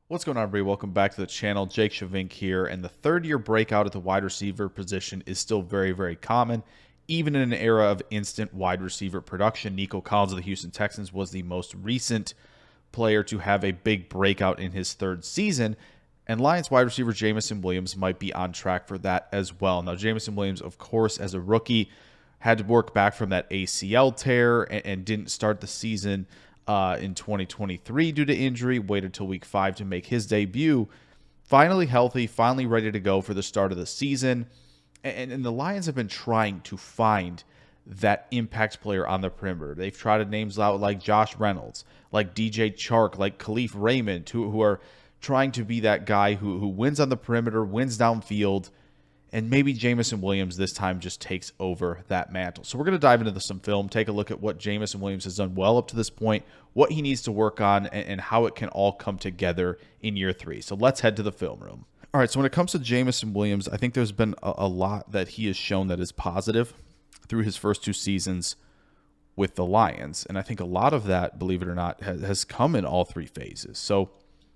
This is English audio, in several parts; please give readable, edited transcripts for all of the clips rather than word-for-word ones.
What's going on, everybody? Welcome back to the channel. Jake Shavink here, and the third-year breakout at the wide receiver position is still very, very common. Even in an era of instant wide receiver production, Nico Collins of the Houston Texans was the most recent player to have a big breakout in his third season, and Lions wide receiver Jameson Williams might be on track for that as well. Now, Jameson Williams, of course, as a rookie, had to work back from that ACL tear and didn't start the season in 2023 due to injury, waited till week 5 to make his debut. Finally healthy, finally ready to go for the start of the season. And the Lions have been trying to find that impact player on the perimeter. They've tried names out like Josh Reynolds, like DJ Chark, like Khalif Raymond, who are trying to be that guy who wins on the perimeter, wins downfield, and maybe Jameson Williams this time just takes over that mantle. So we're going to dive into some film, take a look at what Jameson Williams has done well up to this point, what he needs to work on, and how it can all come together in year 3. So let's head to the film room. All right, so when it comes to Jameson Williams, I think there's been a lot that he has shown that is positive through his first 2 seasons with the Lions. And I think a lot of that, believe it or not, has come in all 3 phases. So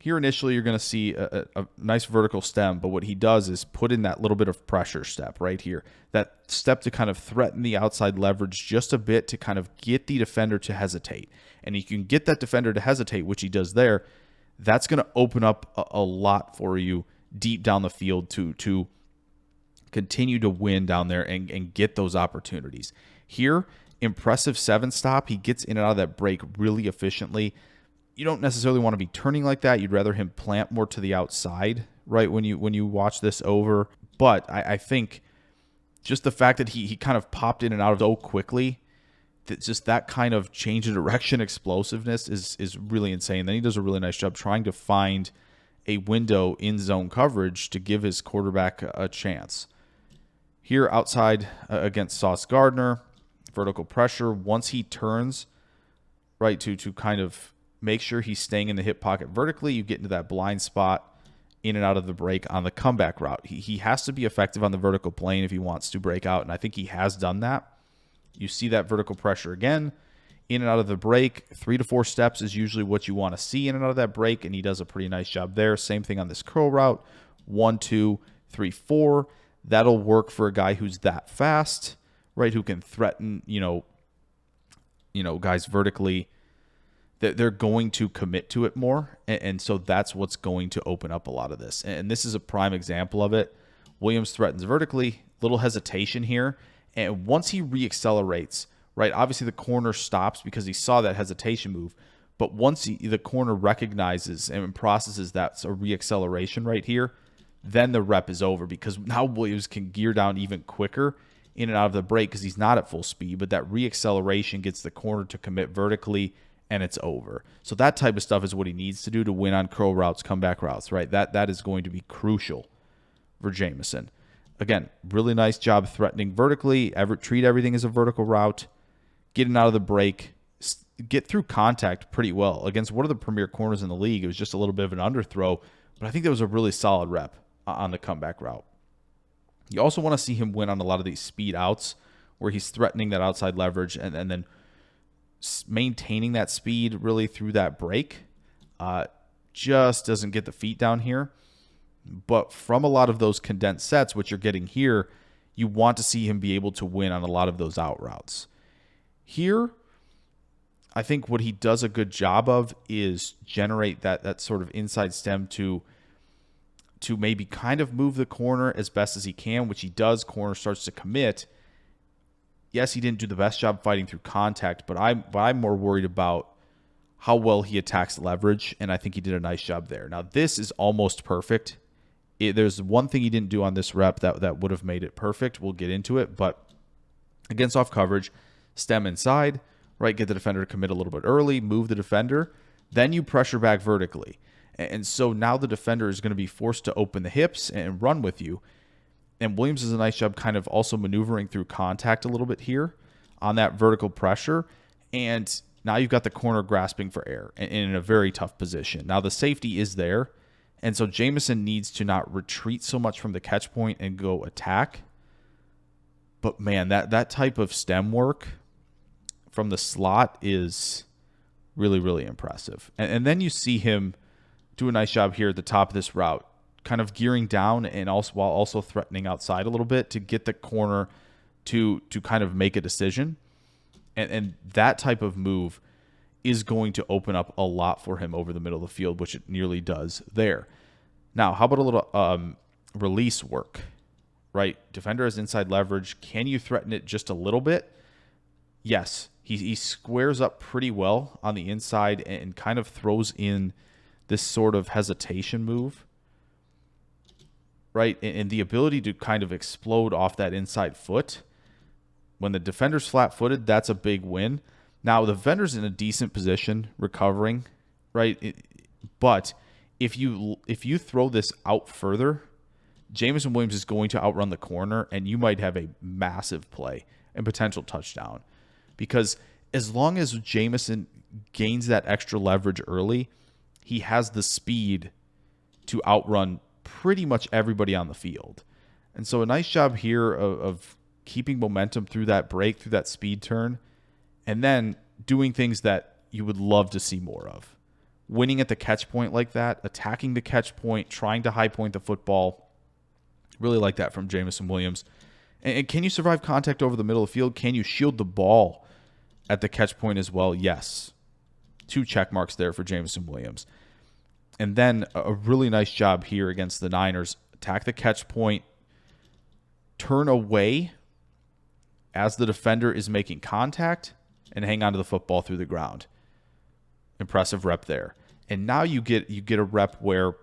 here initially, you're going to see a nice vertical stem, but what he does is put in that little bit of pressure step right here, that step to kind of threaten the outside leverage just a bit to kind of get the defender to hesitate. And you can get that defender to hesitate, which he does there. That's going to open up a lot for you deep down the field to continue to win down there and get those opportunities. Here, impressive 7-stop. He gets in and out of that break really efficiently. You don't necessarily want to be turning like that. You'd rather him plant more to the outside, right, when you watch this over. But I think just the fact that he kind of popped in and out of so quickly, that just that kind of change of direction explosiveness is really insane. Then he does a really nice job trying to find a window in zone coverage to give his quarterback a chance. Here outside against Sauce Gardner, vertical pressure. Once he turns, right, to kind of make sure he's staying in the hip pocket vertically, you get into that blind spot in and out of the break on the comeback route. He has to be effective on the vertical plane if he wants to break out, and I think he has done that. You see that vertical pressure again, in and out of the break. 3 to 4 steps is usually what you want to see in and out of that break, and he does a pretty nice job there. Same thing on this curl route. 1, 2, 3, 4. That'll work for a guy who's that fast, right, who can threaten, guys vertically. They're going to commit to it more, and so that's what's going to open up a lot of this. And this is a prime example of it. Williams threatens vertically, little hesitation here, and once he reaccelerates, right, obviously the corner stops because he saw that hesitation move, but once the corner recognizes and processes that's a reacceleration right here, then the rep is over because now Williams can gear down even quicker in and out of the break because he's not at full speed, but that reacceleration gets the corner to commit vertically, and it's over. So that type of stuff is what he needs to do to win on curl routes, comeback routes, right? That is going to be crucial for Jameson. Again, really nice job threatening vertically. Treat everything as a vertical route. Getting out of the break. Get through contact pretty well. Against one of the premier corners in the league, it was just a little bit of an underthrow, but I think that was a really solid rep on the comeback route. You also want to see him win on a lot of these speed outs where he's threatening that outside leverage and then maintaining that speed really through that break. Just doesn't get the feet down here. But from a lot of those condensed sets, which you're getting here, you want to see him be able to win on a lot of those out routes. Here, I think what he does a good job of is generate that sort of inside stem to maybe kind of move the corner as best as he can, which he does. Corner starts to commit. Yes, he didn't do the best job fighting through contact, but I'm more worried about how well he attacks leverage, and I think he did a nice job there. Now, this is almost perfect. There's one thing he didn't do on this rep that would have made it perfect. We'll get into it, but against off coverage, stem inside, right, get the defender to commit a little bit early, move the defender, then you pressure back vertically. And so now the defender is going to be forced to open the hips and run with you. And Williams does a nice job kind of also maneuvering through contact a little bit here on that vertical pressure. And now you've got the corner grasping for air and in a very tough position. Now the safety is there. And so Jameson needs to not retreat so much from the catch point and go attack. But man, that type of stem work from the slot is really, really impressive. And then you see him do a nice job here at the top of this route, kind of gearing down and also while also threatening outside a little bit to get the corner to kind of make a decision. And that type of move is going to open up a lot for him over the middle of the field, which it nearly does there. Now, how about a little release work, right? Defender has inside leverage. Can you threaten it just a little bit? Yes. He squares up pretty well on the inside and kind of throws in this sort of hesitation move, right? And the ability to kind of explode off that inside foot. When the defender's flat-footed, that's a big win. Now, the defender's in a decent position recovering, right? But if you throw this out further, Jameson Williams is going to outrun the corner, and you might have a massive play and potential touchdown. Because as long as Jameson gains that extra leverage early, he has the speed to outrun pretty much everybody on the field. And so a nice job here of keeping momentum through that break, through that speed turn, and then doing things that you would love to see more of. Winning at the catch point like that, attacking the catch point, trying to high point the football. Really like that from Jameson Williams. And can you survive contact over the middle of the field? Can you shield the ball at the catch point as well? Yes. 2 check marks there for Jameson Williams. And then a really nice job here against the Niners. Attack the catch point, turn away as the defender is making contact, and hang on to the football through the ground. Impressive rep there. And now you get a rep where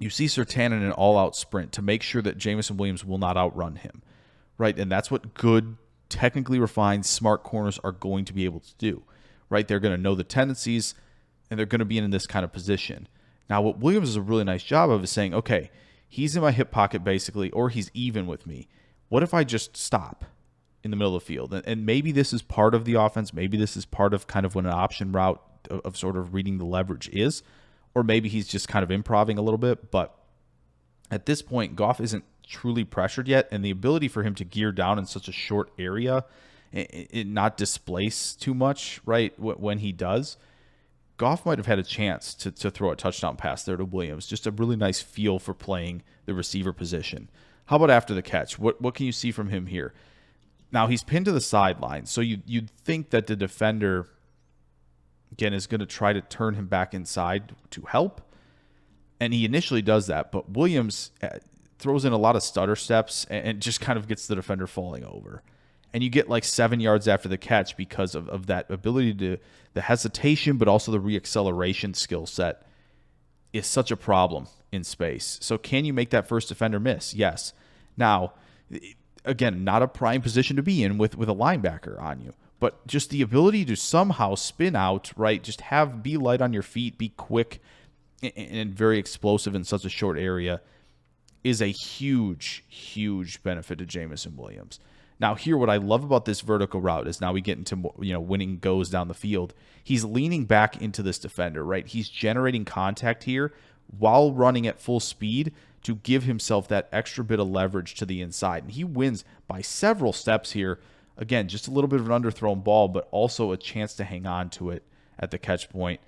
you see Surtain in an all-out sprint to make sure that Jameson Williams will not outrun him, right? And that's what good, technically refined, smart corners are going to be able to do, right? They're going to know the tendencies, and they're going to be in this kind of position. Now, what Williams does a really nice job of is saying, okay, he's in my hip pocket basically, or he's even with me. What if I just stop in the middle of the field? And maybe this is part of the offense. Maybe this is part of kind of what an option route of sort of reading the leverage is. Or maybe he's just kind of improvising a little bit. But at this point, Goff isn't truly pressured yet. And the ability for him to gear down in such a short area and not displace too much, right, when he does, Goff might have had a chance to throw a touchdown pass there to Williams. Just a really nice feel for playing the receiver position. How about after the catch? What can you see from him here? Now, he's pinned to the sideline, so you'd think that the defender, again, is going to try to turn him back inside to help, and he initially does that, but Williams throws in a lot of stutter steps and just kind of gets the defender falling over. And you get like 7 yards after the catch because of that ability to, the hesitation, but also the reacceleration skill set is such a problem in space. So can you make that first defender miss? Yes. Now, again, not a prime position to be in with a linebacker on you, but just the ability to somehow spin out, right? Just be light on your feet, be quick and very explosive in such a short area is a huge, huge benefit to Jameson Williams. Now here, what I love about this vertical route is now we get into, winning goes down the field. He's leaning back into this defender, right? He's generating contact here while running at full speed to give himself that extra bit of leverage to the inside. And he wins by several steps here. Again, just a little bit of an underthrown ball, but also a chance to hang on to it at the catch point.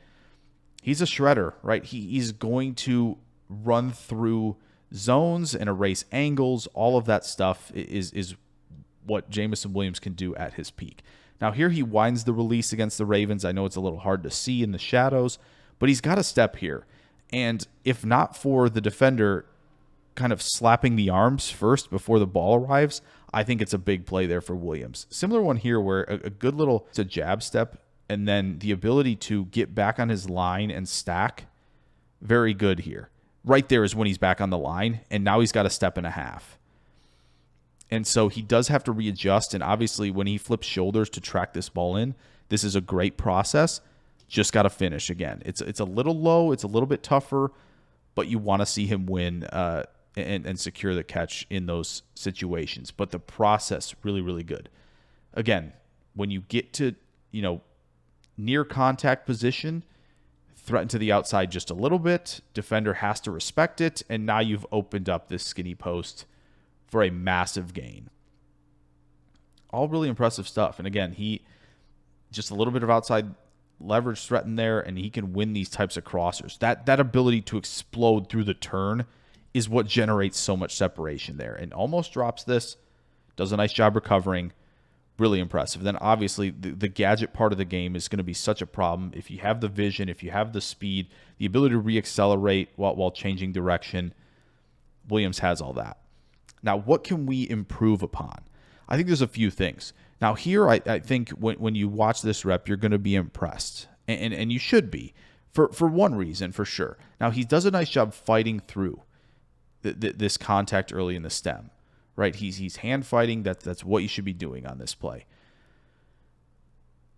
He's a shredder, right? He's going to run through zones and erase angles. All of that stuff is what Jameson Williams can do at his peak. Now here he winds the release against the Ravens. I know it's a little hard to see in the shadows, but he's got a step here. And if not for the defender kind of slapping the arms first before the ball arrives, I think it's a big play there for Williams. Similar one here where a good little, it's a jab step, and then the ability to get back on his line and stack, very good here. Right there is when he's back on the line, and now he's got a step and a half. And so he does have to readjust, and obviously when he flips shoulders to track this ball in, this is a great process. Just got to finish again. It's a little low, it's a little bit tougher, but you want to see him win and secure the catch in those situations. But the process, really, really good. Again, when you get to, near contact position, threaten to the outside just a little bit, defender has to respect it, and now you've opened up this skinny post for a massive gain. All really impressive stuff. And again, he just a little bit of outside leverage threaten there, and he can win these types of crossers. That ability to explode through the turn is what generates so much separation there. And almost drops this, does a nice job recovering. Really impressive. Then obviously the gadget part of the game is going to be such a problem. If you have the vision, if you have the speed, the ability to reaccelerate while changing direction, Williams has all that. Now, what can we improve upon? I think there's a few things. Now here, I think when you watch this rep, you're going to be impressed. And you should be, for one reason, for sure. Now, he does a nice job fighting through this contact early in the stem. Right, he's hand fighting. That's what you should be doing on this play.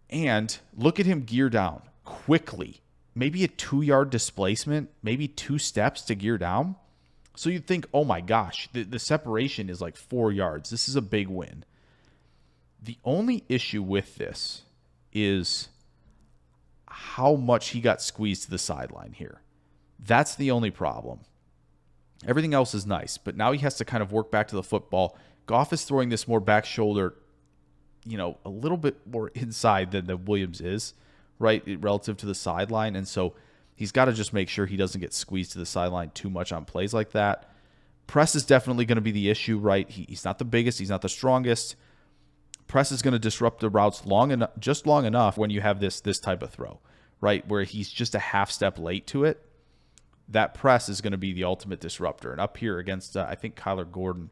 And look at him gear down quickly. Maybe a 2-yard displacement, maybe 2 steps to gear down. So you'd think, oh my gosh, the separation is like 4 yards. This is a big win. The only issue with this is how much he got squeezed to the sideline here. That's the only problem. Everything else is nice, but now he has to kind of work back to the football. Goff is throwing this more back shoulder, a little bit more inside than Williams is, right, relative to the sideline. And so he's got to just make sure he doesn't get squeezed to the sideline too much on plays like that. Press is definitely going to be the issue, right? He's not the biggest. He's not the strongest. Press is going to disrupt the routes long enough when you have this type of throw, right, where he's just a half step late to it. That press is going to be the ultimate disruptor. And up here against, I think, Kyler Gordon,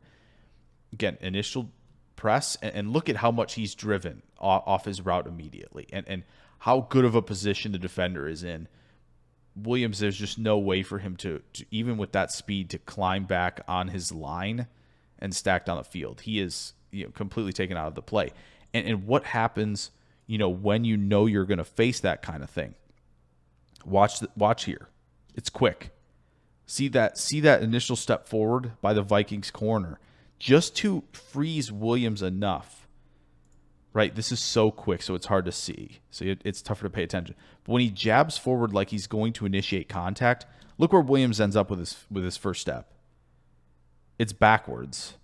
again, initial press, and look at how much he's driven off his route immediately and how good of a position the defender is in. Williams, there's just no way for him to even with that speed, to climb back on his line and stack down the field. He is completely taken out of the play. And what happens, when you're going to face that kind of thing? Watch here. It's quick. See that initial step forward by the Vikings corner just to freeze Williams enough. Right? This is so quick, so it's hard to see. So it's tougher to pay attention. But when he jabs forward like he's going to initiate contact, look where Williams ends up with his first step. It's backwards.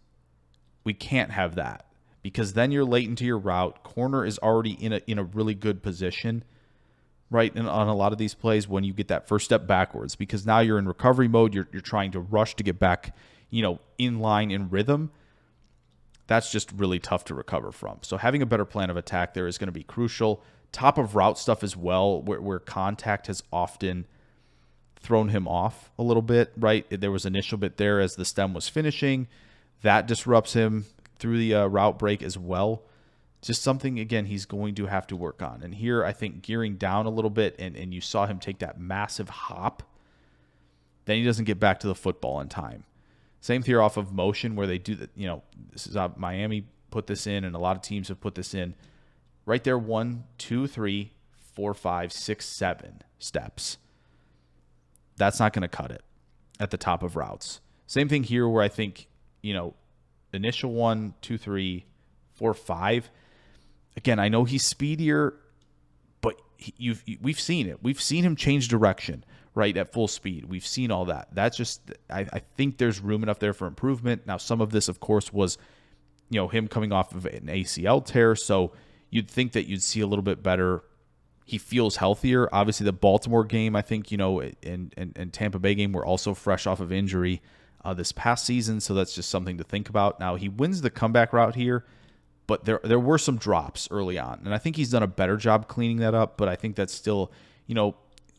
We can't have that because then you're late into your route. Corner is already in a really good position. Right, and on a lot of these plays, when you get that first step backwards, because now you're in recovery mode, you're trying to rush to get back, in line, in rhythm. That's just really tough to recover from. So having a better plan of attack there is going to be crucial. Top of route stuff as well, where contact has often thrown him off a little bit. Right, there was an initial bit there as the stem was finishing, that disrupts him through the route break as well. Just something, again, he's going to have to work on. And here, I think gearing down a little bit, and you saw him take that massive hop, then he doesn't get back to the football in time. Same here off of motion where they do that. This is Miami put this in, and a lot of teams have put this in. Right there, 1, 2, 3, 4, 5, 6, 7 steps. That's not going to cut it at the top of routes. Same thing here where I think, initial 1, 2, 3, 4, 5. Again, I know he's speedier, but we've seen it. We've seen him change direction, right, at full speed. We've seen all that. That's just, I think there's room enough there for improvement. Now, some of this, of course, was, him coming off of an ACL tear, so you'd think that you'd see a little bit better. He feels healthier. Obviously, the Baltimore game, I think, and Tampa Bay game were also fresh off of injury this past season, so that's just something to think about. Now, he wins the comeback route here, but there were some drops early on, and I think he's done a better job cleaning that up, but I think that's still,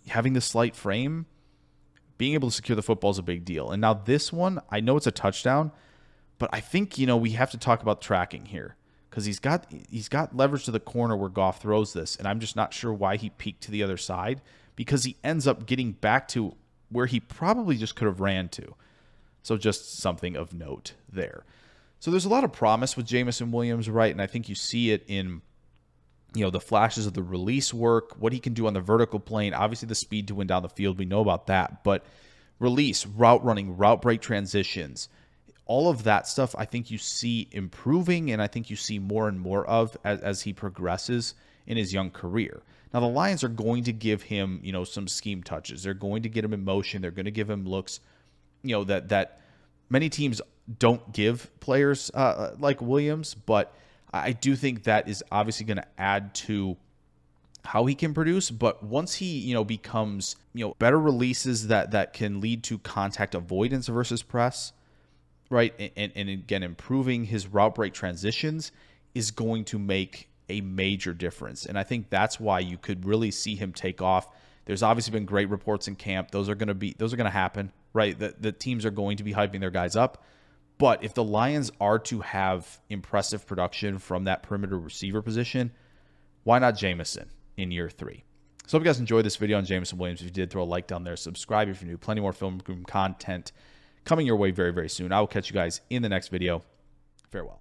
having the slight frame, being able to secure the football is a big deal. And now this one, I know it's a touchdown, but I think, we have to talk about tracking here because he's got leverage to the corner where Goff throws this, and I'm just not sure why he peeked to the other side because he ends up getting back to where he probably just could have ran to. So just something of note there. So there's a lot of promise with Jameson Williams, right? And I think you see it in, the flashes of the release work, what he can do on the vertical plane. Obviously, the speed to win down the field, we know about that. But release, route running, route break transitions, all of that stuff I think you see improving, and I think you see more and more of as he progresses in his young career. Now, the Lions are going to give him, some scheme touches. They're going to get him in motion. They're going to give him looks, that many teams don't give players like Williams, but I do think that is obviously going to add to how he can produce, but once he, becomes, better releases that can lead to contact avoidance versus press, right? And again, improving his route break transitions is going to make a major difference. And I think that's why you could really see him take off. There's obviously been great reports in camp. Those are going to happen, right? The teams are going to be hyping their guys up. But if the Lions are to have impressive production from that perimeter receiver position, why not Jameson in year 3? So I hope you guys enjoyed this video on Jameson Williams. If you did, throw a like down there. Subscribe if you're new. Plenty more film room content coming your way very, very soon. I will catch you guys in the next video. Farewell.